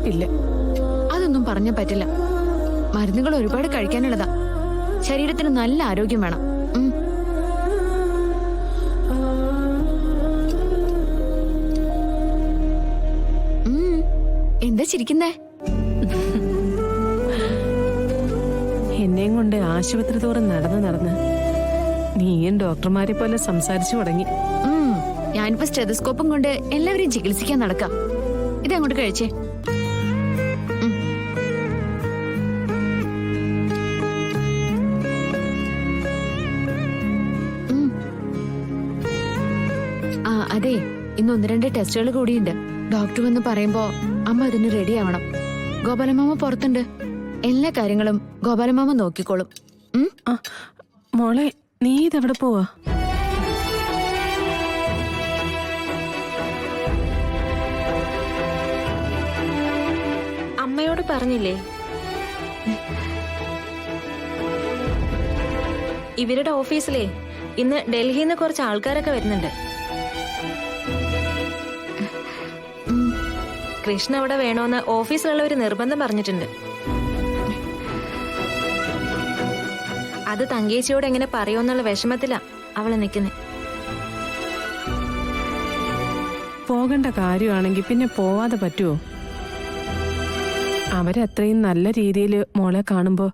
ഉറപ്പില്ല. അതൊന്നും പറഞ്ഞ പറ്റില്ല. മരുന്നുകൾ ഒരുപാട് കഴിക്കാനുള്ളതാ. ശരീരത്തിന് നല്ല ആരോഗ്യം വേണം. എന്താ ചിരിക്കുന്നേ? എന്നെയും കൊണ്ട് ആശുപത്രി തോറും നടന്ന് നീയും ഡോക്ടർമാരെ പോലെ സംസാരിച്ചു തുടങ്ങി. ഞാനിപ്പോ സ്റ്റെതസ്കോപ്പും കൊണ്ട് എല്ലാവരെയും ചികിത്സിക്കാൻ നടക്കാം. ഇതങ്ങോട്ട് കഴിച്ചേ. അതെ, ഇന്ന് 1-2 ടെസ്റ്റുകൾ കൂടിയുണ്ട്. ഡോക്ടർ വന്ന് പറയുമ്പോ അമ്മ അതിന് റെഡി ആവണം. ഗോപാലമാമ പുറത്തുണ്ട്. എല്ലാ കാര്യങ്ങളും ഗോപാലമാമ നോക്കിക്കോളും. മോളെ, നീ ഇതെവിടെ പോവാ? അമ്മയോട് പറഞ്ഞില്ലേ? ഇവരുടെ ഓഫീസിലെ ഇന്ന് ഡൽഹിയിൽ നിന്ന് കുറച്ച് ആൾക്കാരൊക്കെ വരുന്നുണ്ട്. കൃഷ്ണ അവിടെ വേണോന്ന് ഓഫീസിലുള്ളവർ നിർബന്ധം പറഞ്ഞിട്ടുണ്ട്. അത് തങ്കേച്ചിയോട് എങ്ങനെ പറയുമെന്നുള്ള വിഷമത്തിലാ അവള് നിൽക്കുന്നത്. പോകേണ്ട കാര്യമാണെങ്കിൽ പിന്നെ പോവാതെ പറ്റുമോ? അവരത്രയും നല്ല രീതിയിൽ മോളെ കാണുമ്പോ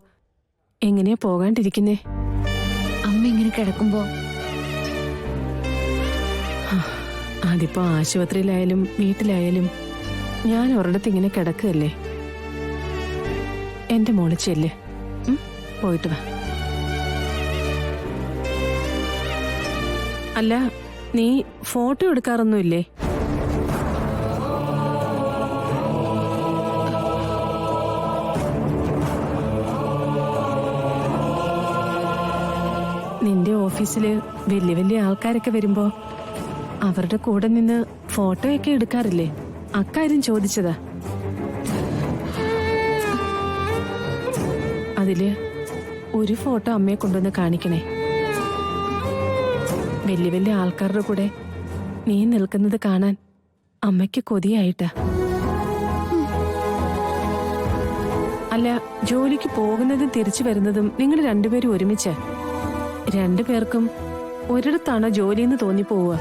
എങ്ങനെയാ പോകാണ്ടിരിക്കുന്നേ? അമ്മ ഇങ്ങനെ കിടക്കുമ്പോ അതിപ്പോ ആശുപത്രിയിലായാലും വീട്ടിലായാലും ഞാൻ ഒരിടത്ത് ഇങ്ങനെ കിടക്കുകയല്ലേ. എന്റെ മോള് ചെല്ല്, പോയിട്ട് വാ. അല്ല, നീ ഫോട്ടോ എടുക്കാറൊന്നുമില്ലേ? നിന്റെ ഓഫീസില് വലിയ വലിയ ആൾക്കാരൊക്കെ വരുമ്പോ അവരുടെ കൂടെ നിന്ന് ഫോട്ടോയൊക്കെ എടുക്കാറില്ലേ? അക്കാര്യം ചോദിച്ചതാ. അതില് ഒരു ഫോട്ടോ അമ്മയെ കൊണ്ടുവന്ന് കാണിക്കണേ. വലിയ വലിയ ആൾക്കാരുടെ കൂടെ നീ നിൽക്കുന്നത് കാണാൻ അമ്മയ്ക്ക് കൊതിയായിട്ടാ. അല്ല, ജോലിക്ക് പോകുന്നതും തിരിച്ചു വരുന്നതും നിങ്ങൾ രണ്ടുപേരും ഒരുമിച്ച്? രണ്ടുപേർക്കും ഒരിടത്താണോ ജോലിയെന്ന് തോന്നിപ്പോവുക?